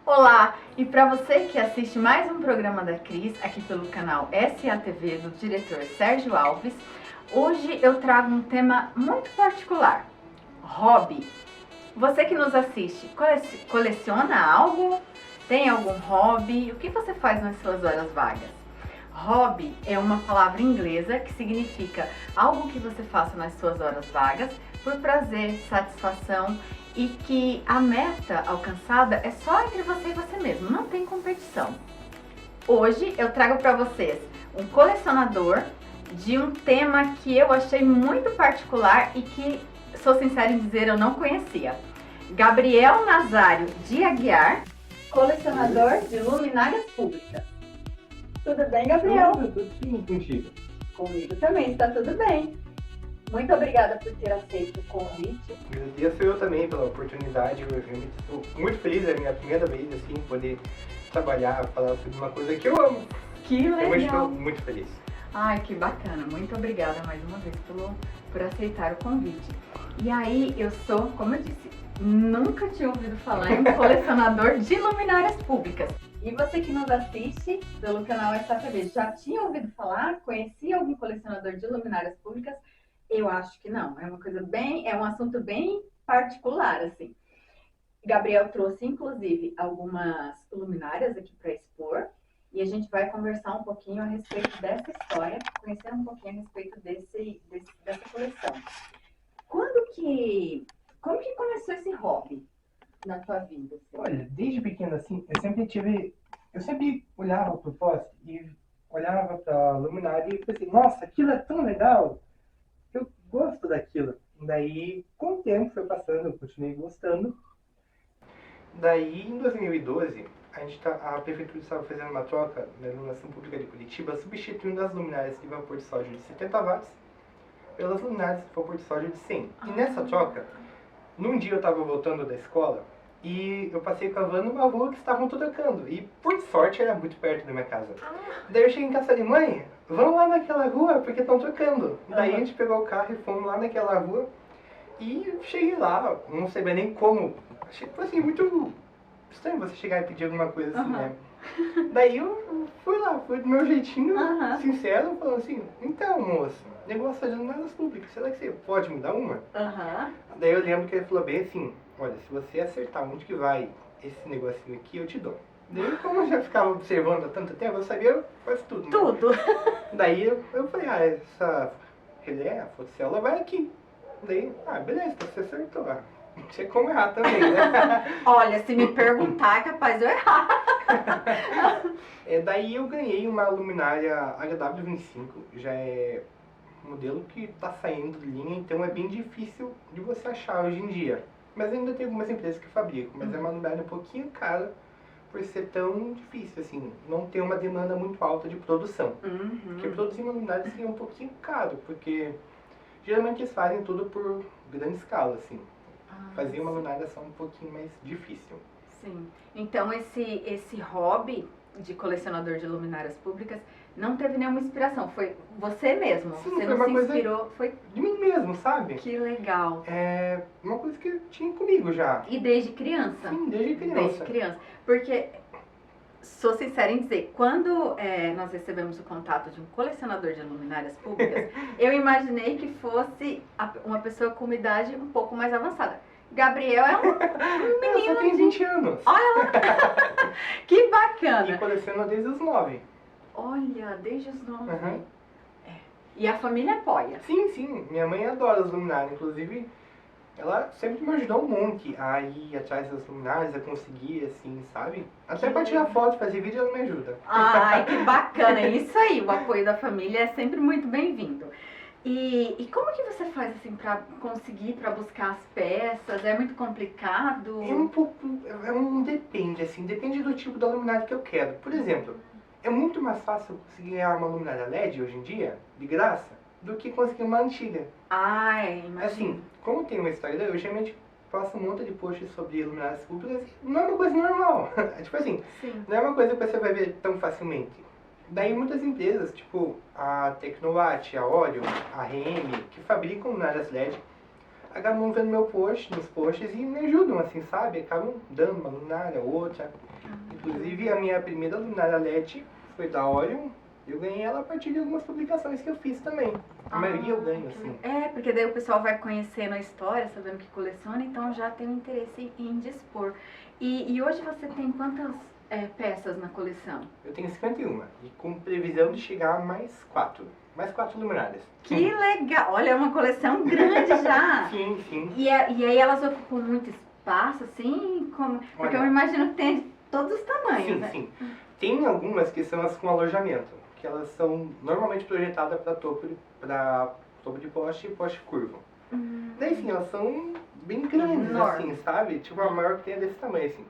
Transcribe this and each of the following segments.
Olá! E para você que assiste mais um programa da Cris, aqui pelo canal SATV do diretor Sérgio Alves, hoje eu trago um tema muito particular, hobby. Você que nos assiste, coleciona algo? Tem algum hobby? O que você faz nas suas horas vagas? Hobby é uma palavra inglesa que significa algo que você faça nas suas horas vagas por prazer, satisfação e que a meta alcançada é só entre você e você mesmo, não tem competição. Hoje eu trago para vocês um colecionador de um tema que eu achei muito particular e que, sou sincera em dizer, eu não conhecia. Gabriel Nazário de Aguiar, colecionador de luminárias públicas. Tudo bem, Gabriel? Tudo sim contigo. Comigo também, está tudo bem. Muito obrigada por ter aceito o convite. Agradeço eu também pela oportunidade. Eu realmente estou muito feliz, é a minha primeira vez assim, poder trabalhar, falar sobre uma coisa que eu amo. Que legal! Eu estou muito feliz. Ai, que bacana. Muito obrigada mais uma vez por aceitar o convite. E aí, eu sou, como eu disse, nunca tinha ouvido falar em um colecionador de luminárias públicas. E você que nos assiste pelo canal SATV, já tinha ouvido falar? Conhecia algum colecionador de luminárias públicas? Eu acho que não. É um assunto bem particular, assim. Gabriel trouxe, inclusive, algumas luminárias aqui para expor. E a gente vai conversar um pouquinho a respeito dessa história, conhecer um pouquinho a respeito dessa coleção. Como que começou esse hobby na tua vida? Assim? Olha, desde pequeno assim, eu sempre olhava pro poste e olhava pra luminária e pensei, nossa, aquilo é tão legal, eu gosto daquilo. Daí, com o tempo foi passando, eu continuei gostando. Daí, em 2012, a prefeitura estava fazendo uma troca na iluminação pública de Curitiba, substituindo as luminárias de vapor de sódio de 70 watts pelas luminárias de vapor de sódio de 100. E nessa troca, num dia eu estava voltando da escola e eu passei com a van numa rua que estavam trocando. E por sorte era muito perto da minha casa. Daí eu cheguei em casa e falei, mãe, vamos lá naquela rua porque estão trocando. Daí a gente pegou o carro e fomos lá naquela rua. E cheguei lá, não sei bem nem como. Achei assim, muito estranho você chegar e pedir alguma coisa assim, né? Daí eu fui lá, fui do meu jeitinho, sincero, falando assim, então moço, negócio de luminárias públicas, será que você pode me dar uma? Daí eu lembro que ele falou bem assim, olha, se você acertar onde que vai esse negocinho aqui, eu te dou. Daí como eu já ficava observando há tanto tempo, eu sabia quase tudo. Né? Tudo! Daí eu falei, essa relé, a fotocélula vai aqui. Daí, beleza, você acertou. Não tinha como errar também, né? Olha, se me perguntar, é capaz de eu errar. Daí eu ganhei uma luminária HW25, já é um modelo que está saindo de linha, então é bem difícil de você achar hoje em dia. Mas ainda tem algumas empresas que fabricam, mas é uma luminária um pouquinho cara por ser tão difícil, assim, não ter uma demanda muito alta de produção. Porque produzir uma luminária seria um pouquinho caro, porque geralmente eles fazem tudo por grande escala, assim. Fazer uma luminária é um pouquinho mais difícil. Sim. Então esse hobby de colecionador de luminárias públicas não teve nenhuma inspiração, foi você mesmo? Sim, você foi não uma se coisa inspirou, foi de mim mesmo, sabe? Que legal. É uma coisa que tinha comigo já. E desde criança? Sim, desde criança. Desde criança. Porque, sou sincera em dizer, quando nós recebemos o contato de um colecionador de luminárias públicas, eu imaginei que fosse uma pessoa com uma idade um pouco mais avançada. Gabriel é um menino. Eu tenho 20 anos. Olha lá! Que bacana! E coleciono desde os 9. Olha, desde os 9. E a família apoia? Sim. Minha mãe adora as luminárias. Inclusive, ela sempre me ajudou um monte a ir atrás das luminárias, a conseguir, assim, sabe? Até pra tirar foto, fazer vídeo, ela me ajuda. Ai, que bacana! É isso aí, o apoio da família é sempre muito bem-vindo. E como que você faz, assim, pra conseguir, pra buscar as peças? É muito complicado? Depende, assim, depende do tipo da luminária que eu quero. Por exemplo, é muito mais fácil conseguir ganhar uma luminária LED hoje em dia, de graça, do que conseguir uma antiga. Imagina. Assim, como tem uma Instagram, eu geralmente faço um monte de posts sobre luminárias públicas e não é uma coisa normal. É tipo assim, não é uma coisa que você vai ver tão facilmente. Daí muitas empresas, tipo a Tecnowatt, a Orion, a RM, que fabricam luminárias LED, acabam vendo meu post, nos posts e me ajudam, assim, sabe? Acabam dando uma luminária, outra. Inclusive, a minha primeira luminária LED foi da Orion. Eu ganhei ela a partir de algumas publicações que eu fiz também. A maioria eu ganho, assim. É, porque daí o pessoal vai conhecendo a história, sabendo que coleciona, então já tem um interesse em dispor. E hoje você tem quantas peças na coleção? Eu tenho 51 e com previsão de chegar a mais 4. Mais 4 luminárias. Que legal! Olha, é uma coleção grande já! Sim, sim. E aí elas ocupam muito espaço, assim? Porque Olha, eu imagino que tem todos os tamanhos, sim, né? sim. Tem algumas que são as com alojamento, que elas são normalmente projetadas para topo de poste e poste curvo. Daí sim, elas são bem grandes, Enorme. assim, sabe? Tipo, a maior que tem é desse tamanho, assim.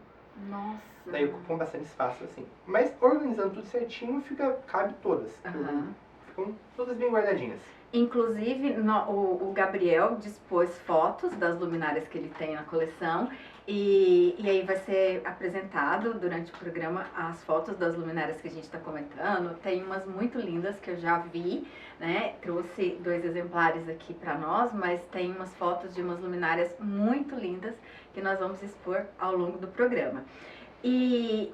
Nossa! Daí ocupam bastante espaço, assim. Mas organizando tudo certinho, cabe todas. Aham. Ficam todas bem guardadinhas. Inclusive, o Gabriel dispôs fotos das luminárias que ele tem na coleção e aí vai ser apresentado durante o programa as fotos das luminárias que a gente está comentando. Tem umas muito lindas que eu já vi, né? Trouxe 2 exemplares aqui para nós, mas tem umas fotos de umas luminárias muito lindas que nós vamos expor ao longo do programa. E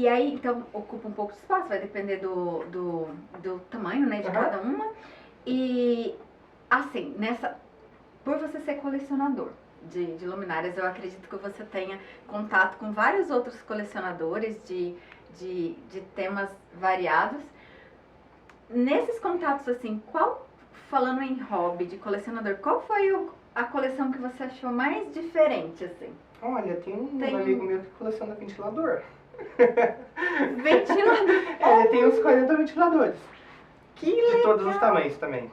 aí, então, ocupa um pouco de espaço, vai depender do tamanho, né, de cada uma. E, assim, por você ser colecionador de luminárias, eu acredito que você tenha contato com vários outros colecionadores de temas variados. Nesses contatos, assim, falando em hobby de colecionador, qual foi a coleção que você achou mais diferente, assim? Olha, tem um amigo meu que coleciona ventilador. Ventilador? Tem uns 40 ventiladores. Que legal! De todos os tamanhos também.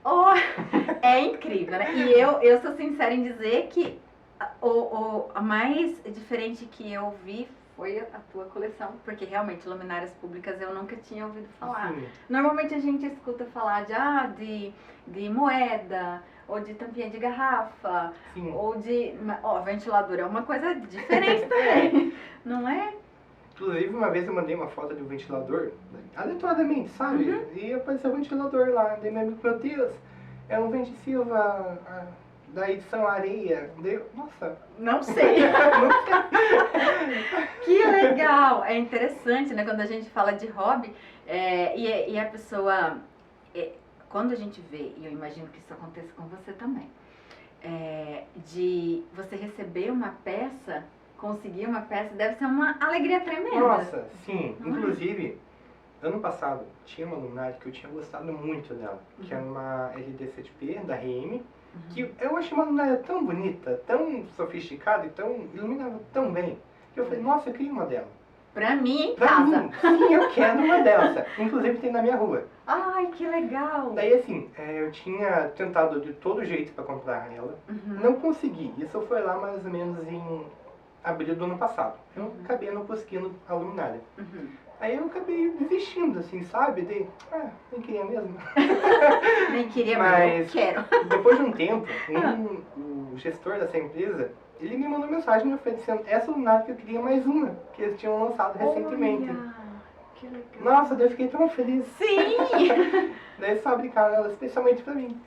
Oh, é incrível, né? E eu sou sincera em dizer que a mais diferente que eu vi foi a tua coleção, porque realmente luminárias públicas eu nunca tinha ouvido falar. Sim. Normalmente a gente escuta falar de moeda, ou de tampinha de garrafa, Sim. ou de... ventilador é uma coisa diferente também, não é? Inclusive, uma vez eu mandei uma foto de um ventilador, aleatoriamente, sabe? E apareceu um ventilador lá. Daí meu amigo, meu Deus, é um Vente Silva da edição Areia. Daí, nossa. Não sei. Não sei. Que legal! É interessante, né? Quando a gente fala de hobby, e a pessoa... quando a gente vê, e eu imagino que isso aconteça com você também, de você receber uma peça... Conseguir uma peça deve ser uma alegria tremenda. Nossa, sim. Inclusive, ano passado tinha uma luminária que eu tinha gostado muito dela, que é uma LD7P da RM, que eu achei uma luminária tão bonita, tão sofisticada e iluminava tão bem, que eu falei, nossa, eu queria uma dela. Pra mim, em Pra casa. mim, sim, eu quero uma dessa. Inclusive tem na minha rua. Ai, que legal. Daí assim, eu tinha tentado de todo jeito pra comprar ela, não consegui. Isso foi lá mais ou menos em abril do ano passado. Eu acabei não conseguindo a luminária. Aí eu acabei desistindo, assim, sabe? Daí, nem queria mesmo. Nem queria, mas eu quero. Depois de um tempo, o gestor dessa empresa, ele me mandou mensagem me oferecendo essa luminária que eu queria mais uma, que eles tinham lançado recentemente. Olha, que legal. Nossa, daí eu fiquei tão feliz. Sim! Daí eles fabricaram ela especialmente pra mim.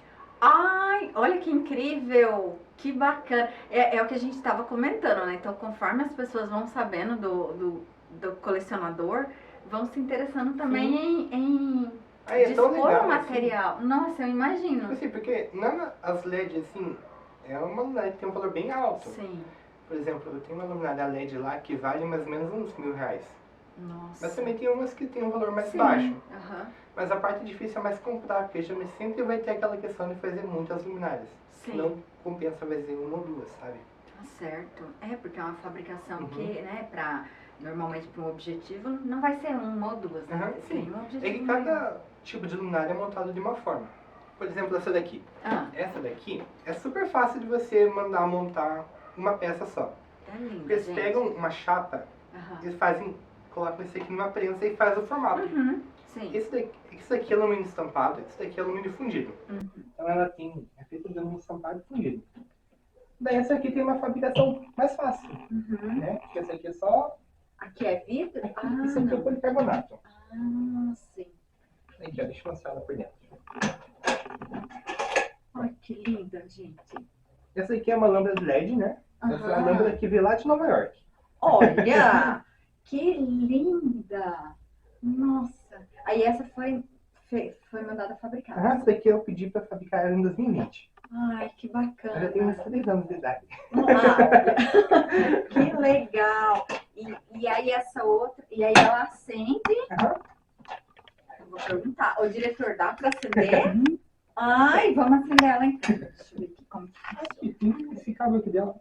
Ai, olha que incrível, que bacana. É o que a gente estava comentando, né? Então, conforme as pessoas vão sabendo do colecionador, vão se interessando também em É tão dispor legal, o material. assim. Nossa, eu imagino. Assim, porque as LEDs, assim, é uma luminária que tem um valor bem alto. Sim. Por exemplo, eu tenho uma luminária LED lá que vale mais ou menos uns R$1.000. Nossa. Mas também tem umas que tem um valor mais Sim. baixo. Aham. Mas a parte difícil é mais comprar, porque sempre vai ter aquela questão de fazer muitas luminárias. Sim. Não compensa fazer uma ou duas, sabe? Tá certo. Porque é uma fabricação que, né, normalmente para um objetivo, não vai ser uma ou duas, né? Sim. Um objetivo É que cada tipo de luminária é montado de uma forma. Por exemplo, essa daqui. Essa daqui é super fácil de você mandar montar uma peça só. É linda, Porque eles pegam uma chapa, eles colocam isso aqui numa prensa e faz o formato. Sim. Esse daqui é alumínio estampado, esse daqui é alumínio fundido. Então ela é feita de alumínio estampado e fundido. Daí essa aqui tem uma fabricação mais fácil, né? Porque essa aqui é só... Aqui é vidro? Isso aqui é policarbonato. Sim. Aqui, ó, deixa eu mostrar ela por dentro. Olha que linda, gente. Essa aqui é uma lâmpada LED, né? Essa é uma Aham. lâmpada que veio lá de Nova York. Olha, que linda! Nossa! Aí essa foi mandada fabricar. Essa daqui eu pedi para fabricar ela em 2020. Ai, que Eu já tenho uns bacana! 3 anos de idade. Olha, que legal! E aí essa outra, e aí ela acende. Aham. Eu vou perguntar, o diretor, dá para acender? Ai, vamos acender ela então. Deixa eu ver aqui como que Aqui, tem esse cabo aqui dela.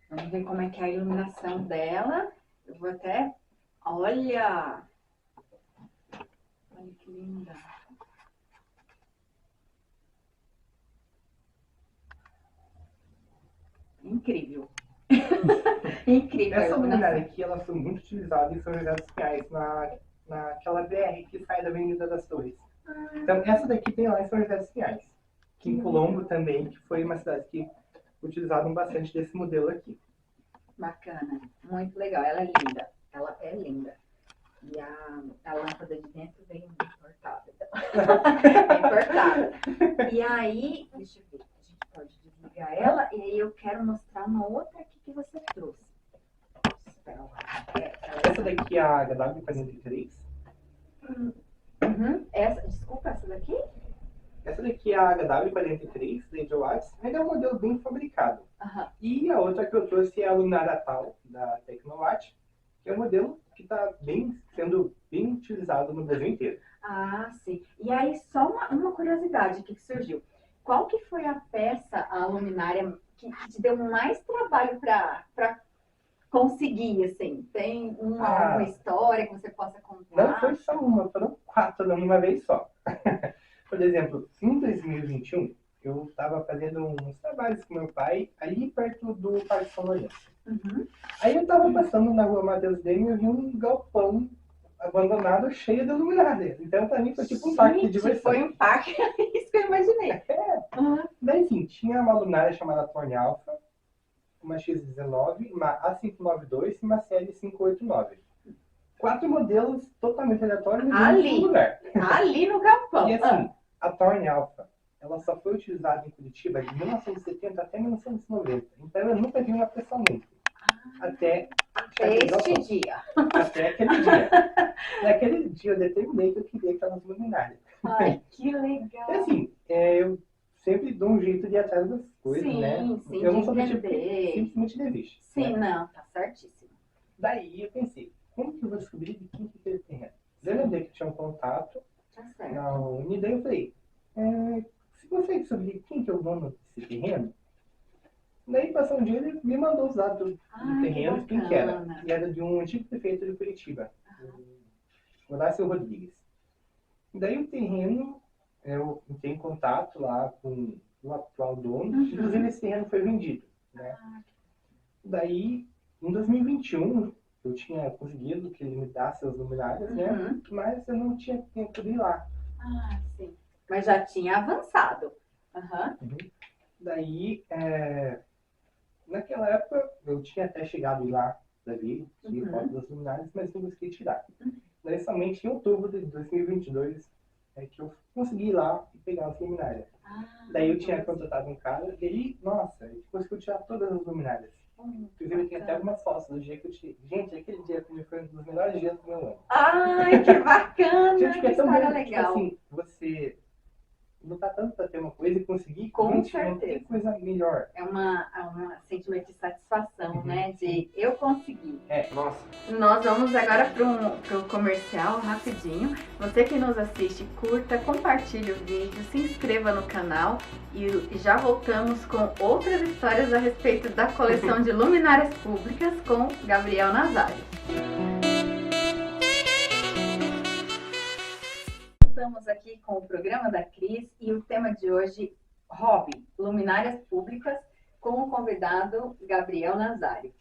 Vamos ver como é que é a iluminação dela. Eu vou até... Olha! Olha que linda. Incrível. Incrível a Essa luminária iluminação. aqui, ela foi muito utilizada em São José dos Pinhais, naquela BR que sai da Avenida das Torres. Então, essa daqui tem lá em São José dos Pinhais. Que em Colombo também, que foi uma cidade que utilizaram bastante desse modelo aqui. Bacana. Muito legal. Ela é linda. Ela é linda. E a lâmpada de dentro vem importada. Bem importada. E aí, deixa eu ver. A gente pode desligar ela. E aí eu quero mostrar uma outra aqui que você trouxe. Espera lá. Essa daqui é a HW43. Uhum. Desculpa, essa daqui? Essa daqui é a HW43 da Edgewatts. Ainda é um modelo bem fabricado. Aham. E a outra que eu trouxe é a luminária Tal, da Tecnowatt, que é um modelo que está sendo bem utilizado no Brasil inteiro. Ah, sim. E aí, só uma curiosidade aqui que surgiu. Qual que foi a peça, a luminária, que te deu mais trabalho para conseguir, assim? Tem uma história que você possa contar? Não foi só uma, foram 4 numa vez só. Por exemplo, em 2021, eu estava fazendo uns trabalhos com meu pai ali perto do Parque São Lourenço. Uhum. Aí eu estava passando na rua Matheus Deme e eu vi um galpão abandonado cheio de luminárias. Então, para mim, foi tipo um parque de diversão. Foi um parque, isso que eu imaginei. Daí, enfim, tinha uma luminária chamada Torne Alpha, uma X19, uma A592 e uma série 589. 4 modelos totalmente aleatórios no mesmo lugar. Ali no galpão. E assim, a Torne Alpha, ela só foi utilizada em Curitiba de 1970 até 1990. Então eu nunca vi uma pessoalmente. Até este dia. Até aquele dia. Naquele dia eu determinei que eu queria aquelas luminárias. Ai, que legal. E assim, eu sempre dou um jeito de ir atrás das coisas, sim, né? Sim, eu não sou do tipo que simplesmente desisto. Sim, né? não, tá certíssimo. Daí eu pensei, como que eu vou descobrir de quem que ele tem? Eu lembrei que tinha um contato na Uni, daí eu falei, você consegue descobrir quem que é o dono desse terreno? Daí passou um dia ele me mandou os dados do terreno, quem que era. E era de um antigo prefeito de Curitiba, Horácio Rodrigues. Daí o terreno, eu entrei em contato lá com o atual dono, inclusive esse terreno foi vendido. Né? Daí, em 2021, eu tinha conseguido que ele me desse as luminárias, né? Mas eu não tinha tempo de ir lá. Ah, sim. Mas já tinha avançado. Daí, naquela época, eu tinha até chegado a ir lá para ver foto das luminárias, mas não consegui tirar. Daí, somente em outubro de 2022, é que eu consegui ir lá e pegar as luminárias. Daí eu tinha contratado um cara, e ele, nossa, ele conseguiu tirar todas as luminárias. Inclusive, tem até algumas fotos do dia que eu tirei. Gente, aquele dia que foi um dos melhores dias do meu ano. Ai, que bacana! Gente, que é tão história bom, legal. Tipo assim, você lutar tanto pra ter uma coisa e conseguir, Com gente, certeza. não tem coisa melhor. É um sentimento de satisfação, né? De eu consegui. Nossa. Nós vamos agora para o comercial rapidinho. Você que nos assiste, curta, compartilhe o vídeo, se inscreva no canal e já voltamos com outras histórias a respeito da coleção de luminárias públicas com Gabriel Nazário. Estamos aqui com o programa da Cris e o tema de hoje, hobby, luminárias públicas, com o convidado Gabriel Nazário.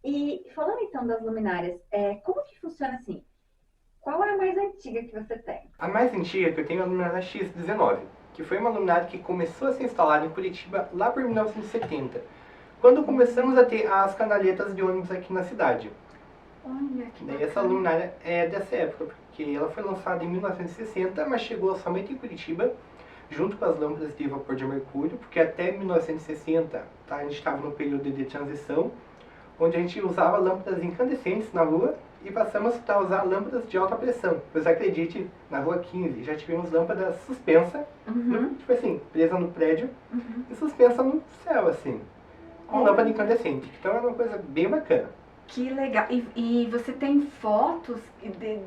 E falando então das luminárias, como que funciona assim? Qual é a mais antiga que você tem? A mais antiga que eu tenho é a luminária X19, que foi uma luminária que começou a ser instalada em Curitiba lá por 1970, quando começamos a ter as canaletas de ônibus aqui na cidade. Olha que Daí essa luminária é dessa época, porque ela foi lançada em 1960, mas chegou somente em Curitiba junto com as lâmpadas de vapor de mercúrio, porque até 1960 tá, a gente estava no período de transição, onde a gente usava lâmpadas incandescentes na rua e passamos a usar lâmpadas de alta pressão. Pois acredite, na rua 15 já tivemos lâmpadas suspensa, tipo assim, presa no prédio e suspensa no céu, assim, com lâmpada incandescente. Então era uma coisa bem bacana. Que legal. E você tem fotos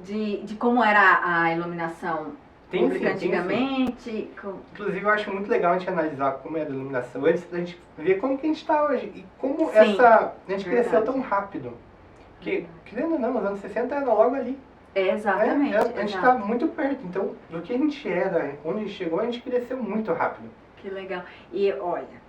de como era a iluminação pública antigamente? Inclusive eu acho muito legal a gente analisar como era a iluminação antes da gente ver como que a gente está hoje e como a gente cresceu tão rápido. Porque, querendo ou não, nos anos 60 era logo ali. Exatamente. A gente está muito perto, então do que a gente era, onde a gente chegou, a gente cresceu muito rápido. Que legal. E olha,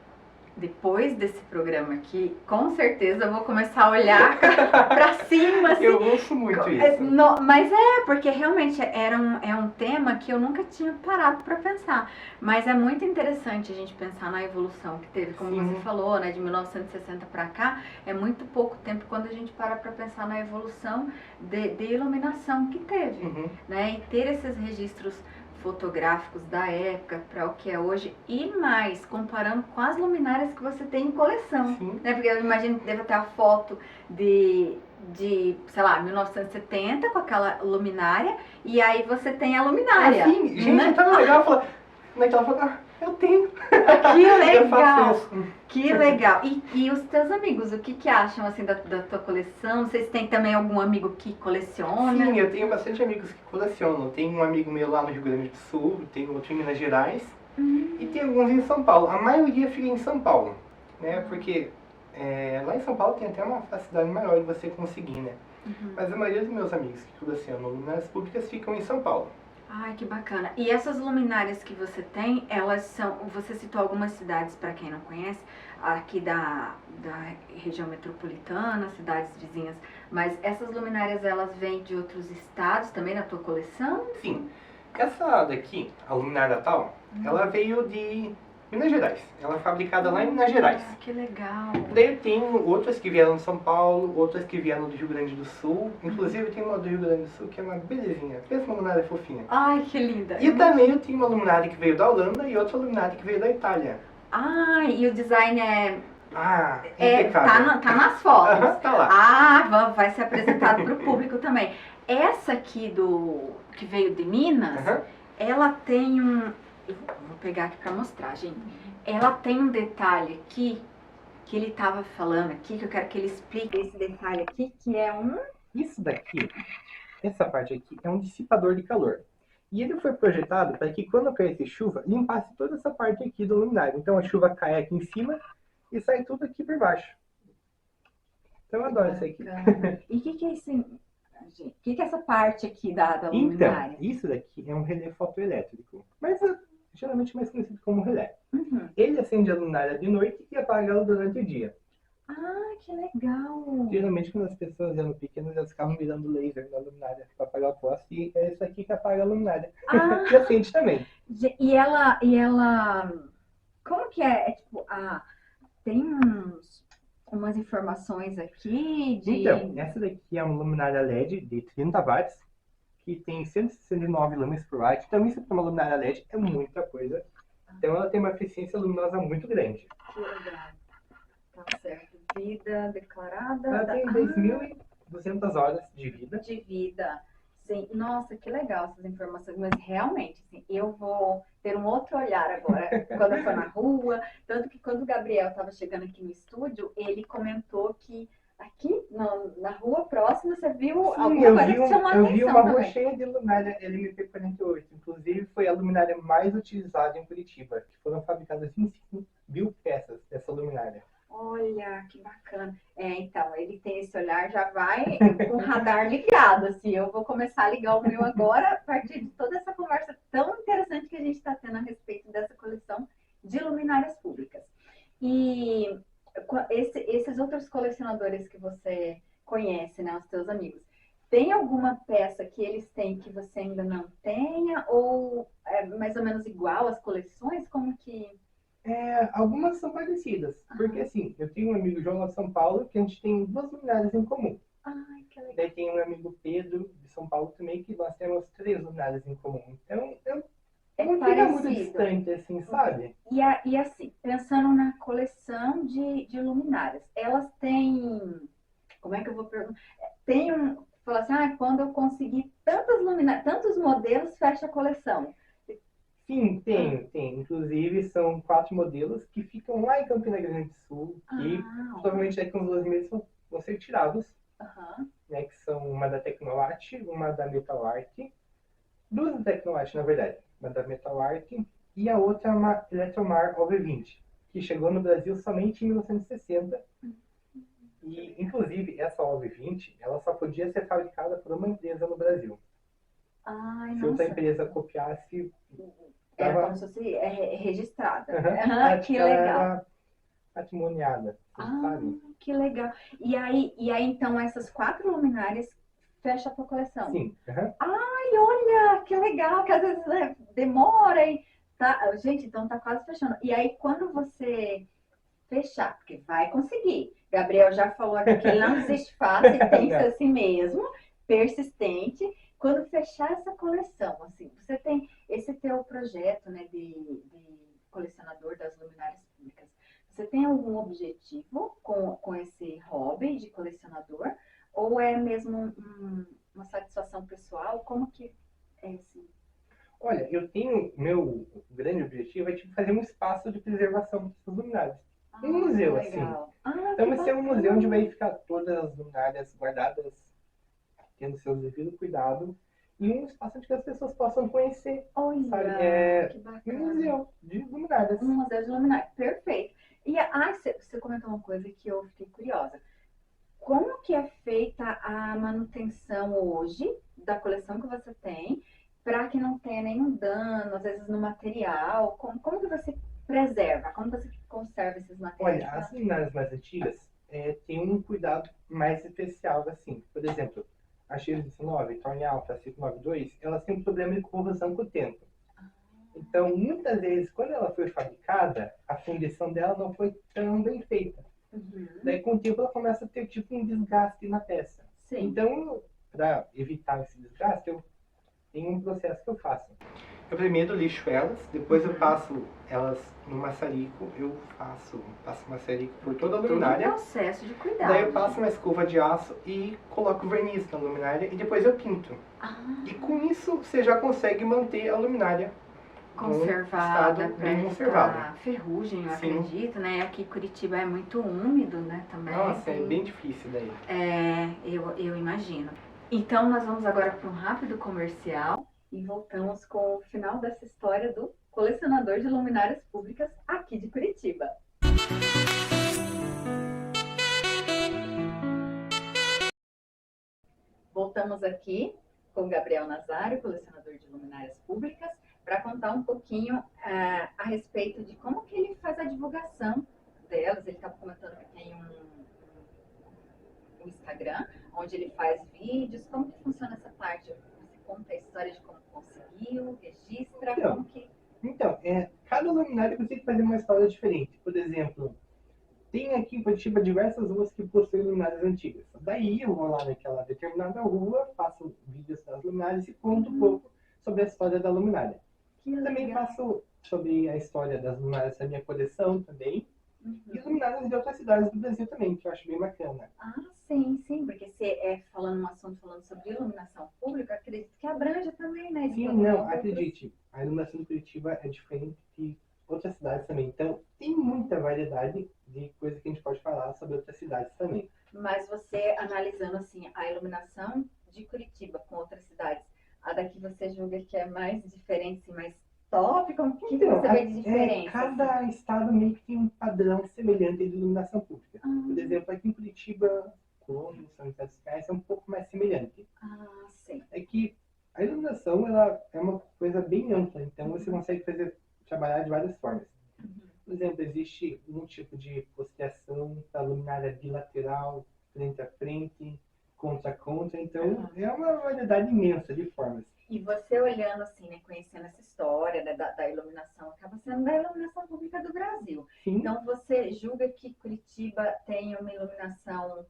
depois desse programa aqui, com certeza eu vou começar a olhar pra cima, assim. Eu ouço muito isso. Mas porque realmente é um tema que eu nunca tinha parado pra pensar. Mas é muito interessante a gente pensar na evolução que teve, como você falou, né, de 1960 pra cá. É muito pouco tempo quando a gente para pra pensar na evolução de iluminação que teve, né? E ter esses registros fotográficos da época para o que é hoje e mais, comparando com as luminárias que você tem em coleção, né? Porque eu imagino que deve ter a foto de sei lá, 1970 com aquela luminária e aí você tem a luminária. Sim, gente, tava legal falar, naquela foto, eu tenho. Que legal! Eu faço isso. Que legal! E os teus amigos, o que acham assim da tua coleção? Vocês têm também algum amigo que coleciona? Sim, eu tenho bastante amigos que colecionam. Tem um amigo meu lá no Rio Grande do Sul, tem outro em Minas Gerais e tem alguns em São Paulo. A maioria fica em São Paulo, né? Porque lá em São Paulo tem até uma facilidade maior de você conseguir, né? Mas a maioria dos meus amigos que colecionam luminárias públicas ficam em São Paulo. Ai, que bacana. E essas luminárias que você tem, elas são... Você citou algumas cidades, para quem não conhece, aqui da região metropolitana, cidades vizinhas, mas essas luminárias, elas vêm de outros estados também na tua coleção? Sim. Essa daqui, a luminária tal, ela veio de Minas Gerais. Ela é fabricada lá em Minas Gerais. Que legal. Daí eu tenho outras que vieram de São Paulo, outras que vieram do Rio Grande do Sul. Inclusive tem uma do Rio Grande do Sul que é uma belezinha. Pensa uma luminária fofinha. Ai, que linda. E também eu tenho uma luminária que veio da Holanda e outra luminária que veio da Itália. E o design impecável. Tá nas fotos. Tá lá. Vai ser apresentado para o público também. Essa aqui que veio de Minas, ela tem eu vou pegar aqui para mostrar, gente. Ela tem um detalhe aqui que ele estava falando aqui, que eu quero que ele explique esse detalhe aqui, que é Isso daqui, essa parte aqui, é um dissipador de calor. E ele foi projetado para que quando caísse chuva, limpasse toda essa parte aqui do luminário. Então a chuva cai aqui em cima e sai tudo aqui por baixo. Então eu adoro isso aqui. E o que é isso, gente? O que é essa parte aqui da luminária? Então, isso daqui é um relé fotoelétrico. Mas geralmente mais conhecido como relé. Ele acende a luminária de noite e apaga ela durante o dia. Que legal! Geralmente quando as pessoas eram pequenas, elas ficavam mirando laser na luminária para apagar o poste e é isso aqui que apaga a luminária. E acende também. E ela... Como que é? Tipo, tem umas informações aqui de... Então, essa daqui é uma luminária LED de 30 watts, que tem 169 lâmpadas por watt. Então isso para uma luminária LED é muita coisa. Então ela tem uma eficiência luminosa muito grande. Que legal. Tá certo. Vida declarada. Ela tem 2.200 horas de vida. De vida. Sim. Nossa, que legal essas informações. Mas realmente, assim, eu vou ter um outro olhar agora quando eu for na rua. Tanto que quando o Gabriel estava chegando aqui no estúdio, ele comentou que aqui na rua próxima você viu alguma coisa que chamou a atenção. Eu vi uma rua cheia de luminária LMP48. Inclusive foi a luminária mais utilizada em Curitiba. Que foram fabricadas 25 mil peças dessa luminária. Olha, que bacana. Então, ele tem esse olhar, já vai com o radar ligado, assim. Eu vou começar a ligar o meu agora, a partir de toda essa conversa tão interessante que a gente está tendo a respeito dessa coleção de luminárias públicas. E esses outros colecionadores que você conhece, né, os teus amigos, tem alguma peça que eles têm que você ainda não tenha? Ou é mais ou menos igual às coleções? Como que... Algumas são parecidas, porque assim, eu tenho um amigo João lá de São Paulo, que a gente tem duas luminárias em comum. Que legal. Daí tem um amigo Pedro de São Paulo também, que nós temos 3 luminárias em comum. Então, eu É Não fica muito parecido. distante, assim, sabe? E assim, pensando na coleção de luminárias, elas têm, como é que eu vou perguntar? Tem um, fala assim, quando eu conseguir tantas luminárias, tantos modelos, fecha a coleção. Sim, Ah, tem. Inclusive, são 4 modelos que ficam lá em Campina Grande do Sul e olha. provavelmente daqui a uns 2 meses vão ser tirados, Aham. né? Que são uma da Tecnoart, uma da Metal Art, duas da Tecnoart, na verdade. Uma da Metal Art e a outra é uma Eletromar OV20, que chegou no Brasil somente em 1960. E, inclusive, essa OV20, ela só podia ser fabricada por uma empresa no Brasil. Ai, Se outra nossa. empresa copiasse, Era como dava... se fosse registrada. Uhum. Aham, que Ela legal. era patrimoniada, assim, Ah, sabe? que legal. E aí então, essas 4 luminárias fecha a tua coleção. Sim. Uhum. Ai, olha, que legal, que às vezes né, demora e tá. Gente, então tá quase fechando. E aí, quando você fechar, porque vai conseguir. Gabriel já falou aqui que ele não desiste fácil e tem que ser Não. assim mesmo, persistente. Quando fechar essa coleção, assim, você tem esse teu projeto, né, de colecionador das luminárias públicas. Você tem algum objetivo com esse hobby de colecionador? Ou é mesmo uma satisfação pessoal? Como que é assim? Olha, eu tenho... Meu grande objetivo é tipo, fazer um espaço de preservação dessas luminárias. Um Ah, museu, assim. legal. Ah, Então que vai ser um museu onde vai bacana. ficar todas as luminárias guardadas, tendo seu devido cuidado. E um espaço onde as pessoas possam conhecer, sabe? Olha, É que um bacana. museu de luminárias. Um museu de luminária. Perfeito. E você comentou uma coisa que eu fiquei curiosa. Como que é feita a manutenção hoje da coleção que você tem para que não tenha nenhum dano, às vezes no material? Como que você preserva? Como você conserva esses materiais Olha, para... as luminárias mais antigas têm um cuidado mais especial, assim. Por exemplo, a X19, Torne Alpha, 592, elas têm um problema de corrosão com o tempo. Então, muitas vezes, quando ela foi fabricada, a fundição dela não foi tão bem feita. Uhum. Daí, com o tempo, ela começa a ter tipo um desgaste na peça. Sim. Então, para evitar esse desgaste, eu tenho um processo que eu faço. Eu primeiro lixo elas, depois eu Uhum. passo elas no maçarico, passo maçarico por toda a Todo um luminária. processo de Daí eu cuidado, passo uma gente. escova de aço e coloco verniz na luminária e depois eu pinto. Ah, E com isso você já consegue manter a luminária num conservada estado para bem conservado. evitar ferrugem, eu Sim. acredito, né? Aqui Curitiba é muito úmido, né? Também Nossa, é tem. bem difícil daí. Eu imagino. Então, nós vamos agora para um rápido comercial e voltamos com o final dessa história do colecionador de luminárias públicas aqui de Curitiba. Voltamos aqui com o Gabriel Nazário, colecionador de luminárias públicas, para contar um pouquinho a respeito de como que ele faz a divulgação delas. Ele estava comentando que tem um Instagram, onde ele faz vídeos. Como que funciona essa parte? Você conta a história de como conseguiu, registra, Então, como que... cada luminária consegue fazer uma história diferente. Por exemplo, tem aqui em Curitiba diversas ruas que possuem luminárias antigas. Daí eu vou lá naquela determinada rua, faço vídeos das luminárias e conto um pouco sobre a história da luminária. Que Também legal. faço sobre a história das luminárias da minha coleção também. E Uhum. luminárias de outras cidades do Brasil também, que eu acho bem bacana. Sim, sim, porque se é falando um assunto falando sobre iluminação pública, acredito que abrange também, né? Sim, Explorar não, outros. acredite, a iluminação de Curitiba é diferente de outras cidades também. Então, tem muita variedade de coisas que a gente pode falar sobre outras cidades também. Mas você analisando assim a iluminação de Curitiba com outras cidades, a daqui você julga que é mais diferente, mais top? Como que Então, você vê de diferença? cada estado meio que tem um padrão semelhante de iluminação pública. Por exemplo, aqui em Curitiba, Colônia, São José dos Pinhais é um pouco mais semelhante. Sim. É que a iluminação ela é uma coisa bem ampla, então você consegue trabalhar de várias formas. Por exemplo, existe um tipo de posteação da luminária bilateral, frente a frente, contra a contra, então é uma variedade imensa de formas. E você olhando assim, né, conhecendo essa história da iluminação, acaba sendo da iluminação pública do Brasil. Sim. Então você julga que Curitiba tem uma iluminação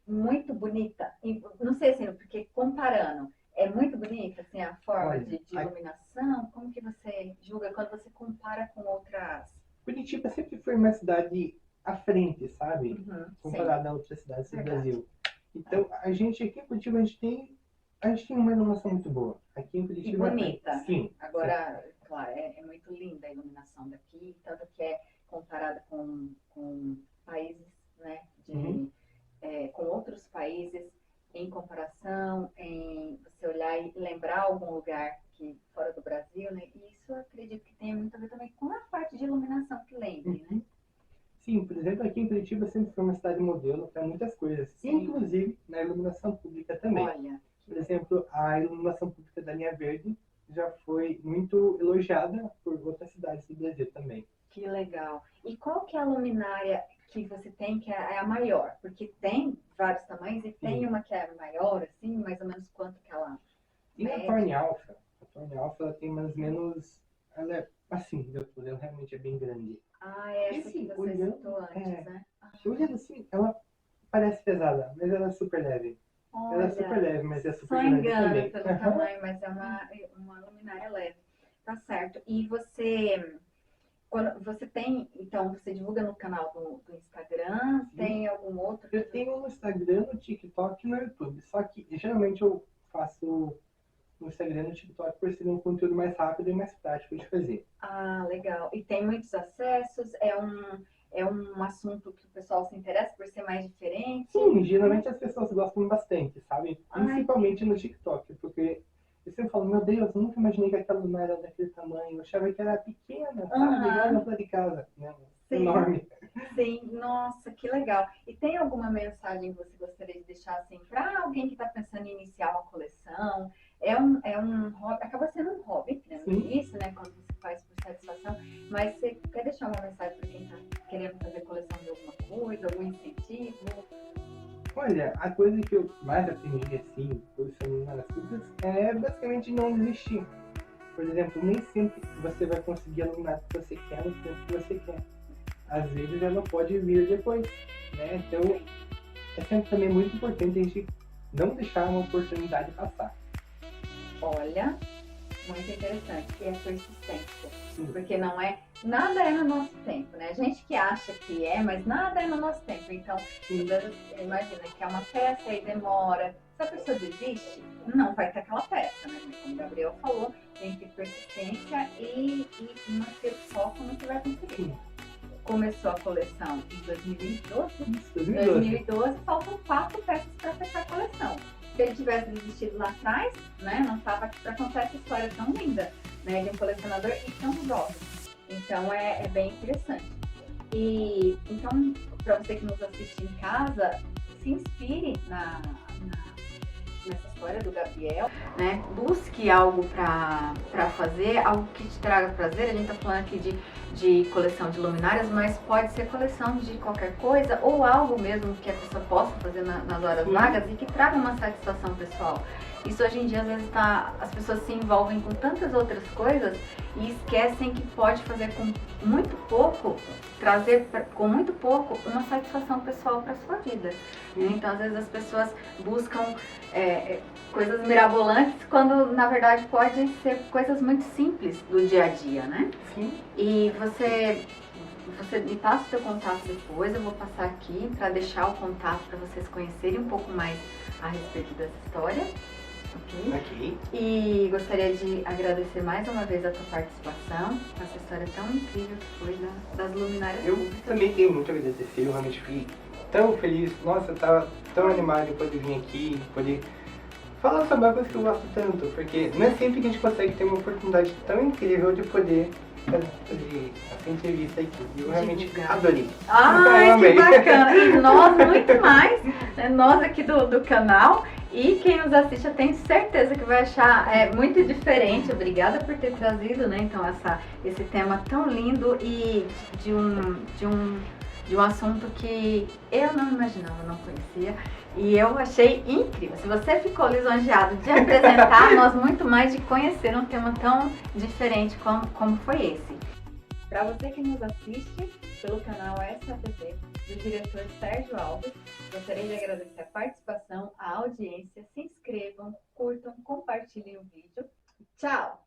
muito bonita? Não sei assim, porque comparando, É muito bonita, assim, a forma Olha, de iluminação. Como que você julga quando você compara com outras? Curitiba sempre foi uma cidade à frente, sabe? Uhum, sim, Comparada a outras cidades do verdade. Brasil. Então, a gente aqui em Curitiba, a gente tem uma iluminação muito boa. Aqui em E Curitiba, bonita. sim. Agora, claro, é muito linda a iluminação daqui, tanto que é comparada com países, né, Uhum. com outros países, em comparação, em você olhar e lembrar algum lugar que fora do Brasil, né? E isso eu acredito que tenha muito a ver também com a parte de iluminação que lembre, né? Sim, por exemplo, aqui em Curitiba sempre foi uma cidade modelo para muitas coisas, Sim. inclusive na iluminação pública também. Olha, Por exemplo, a iluminação pública da linha verde já foi muito elogiada por outras cidades do Brasil também. que legal. E qual que é a luminária que você tem que é a maior? Porque tem vários tamanhos e tem Sim. uma que é maior, assim, mais ou menos quanto que ela E a mede? Torne Alpha? A Torne Alpha ela tem mais ou menos. Ela é assim, de altura, ela realmente é bem grande. Ah, é essa Esse, que você olhando, citou antes, né? olhando assim, ela parece pesada, mas ela é super leve. Ela é super Olha, leve, mas é só super grande engana também. pelo tamanho, mas é uma luminária leve. Tá certo. E você, quando você tem, então, você divulga no canal do Instagram, Sim. tem algum outro? Eu tenho no Instagram, no TikTok e no YouTube. Só que geralmente eu faço no Instagram e no TikTok por ser um conteúdo mais rápido e mais prático de fazer. Ah, legal. E tem muitos acessos? É um assunto que o pessoal se interessa por ser mais diferente? Sim, geralmente as pessoas gostam bastante, sabe? Ai, Principalmente no TikTok, porque eu sempre falo, meu Deus, eu nunca imaginei que aquela lunária era daquele tamanho. Eu achava que era pequena, sabe? Aham. Igual na de casa. Né? Sim. Enorme. Sim, nossa, que legal. E tem alguma mensagem que você gostaria de deixar assim para alguém que está pensando em iniciar uma coleção? É um hobby, acaba sendo um hobby, né? No Sim. início, né? Quando você faz por satisfação, mas você quer deixar uma mensagem para quem está querendo fazer coleção de alguma coisa, algum incentivo? Olha, a coisa que eu mais aprendi, assim, colecionando nas coisas, é basicamente não desistir. Por exemplo, nem sempre você vai conseguir a luminária que você quer no tempo que você quer. Às vezes ela pode vir depois, né? Então, é sempre também muito importante a gente não deixar uma oportunidade passar. Olha, muito interessante. E a persistência. Sim. Porque nada é no nosso tempo, né? A gente que acha que é, mas nada é no nosso tempo. Então, imagina que é uma peça e demora. Se a pessoa desiste, não vai ter aquela peça, né? Mas como o Gabriel falou, tem que ter persistência e manter foco no que vai conseguir. Sim. Começou a coleção em 2012. 2012. Faltam 4 peças para fechar a coleção. Se ele tivesse desistido lá atrás, né, não estava aqui para contar essa história tão linda, né, de um colecionador e tão jovem. Então é bem interessante. E então, para você que nos assiste em casa, se inspire nessa história do Gabriel, né? Busque algo para fazer, algo que te traga prazer. A gente está falando aqui de coleção de luminárias, mas pode ser coleção de qualquer coisa ou algo mesmo que a pessoa possa fazer nas horas vagas e que traga uma satisfação pessoal. Isso hoje em dia, às vezes, as pessoas se envolvem com tantas outras coisas e esquecem que pode fazer com muito pouco, trazer com muito pouco uma satisfação pessoal para a sua vida. Então, às vezes, as pessoas buscam coisas mirabolantes quando, na verdade, pode ser coisas muito simples do dia a dia, né? Sim. E você me passa o seu contato depois, eu vou passar aqui para deixar o contato para vocês conhecerem um pouco mais a respeito dessa história. Ok. E gostaria de agradecer mais uma vez a tua participação, essa história tão incrível que foi das luminárias Eu públicas. também tenho muito a agradecer, eu realmente fiquei tão feliz. Nossa, eu tava tão animado de poder vir aqui, poder falar sobre uma coisa que eu gosto tanto, porque não é sempre que a gente consegue ter uma oportunidade tão incrível de poder fazer essa entrevista aqui. Eu realmente adorei. Ai, que bacana! E nós, muito mais, né? Nós aqui do canal. E quem nos assiste, eu tenho certeza que vai achar muito diferente. Obrigada por ter trazido, né, então, esse tema tão lindo e de um assunto que eu não imaginava, não conhecia. E eu achei incrível. Se você ficou lisonjeado de apresentar, nós muito mais de conhecer um tema tão diferente como foi esse. Para você que nos assiste pelo canal SATV, do diretor Sérgio Alves. Gostaria de agradecer a participação, a audiência. Se inscrevam, curtam, compartilhem o vídeo. Tchau!